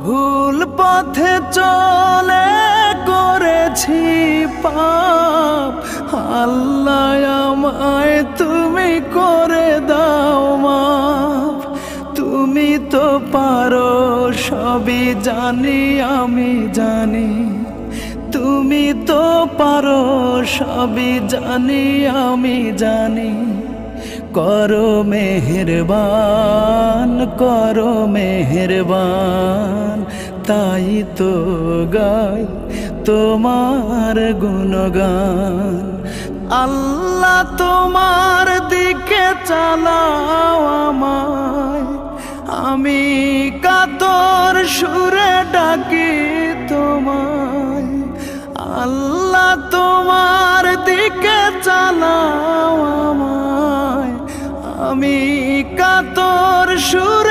ভুল পথে চলে করেছি পাপ, আল্লাহ আমায় তুমি করে দাও মাফ। তুমি তো পারো সবই জানি আমি জানি, তুমি তো পারো সবই জানি আমি জানি। করো মেহেরবান, করো মেহেরবান, তাই তো গাই তোমার গুণগান। আল্লাহ তোমার দিকে চালাও আমায়, আমি কাতর সুরে ডাকি তোমায়। আল্লাহ তোমার দিকে চালাও আমায়, আমি কাতর সুরে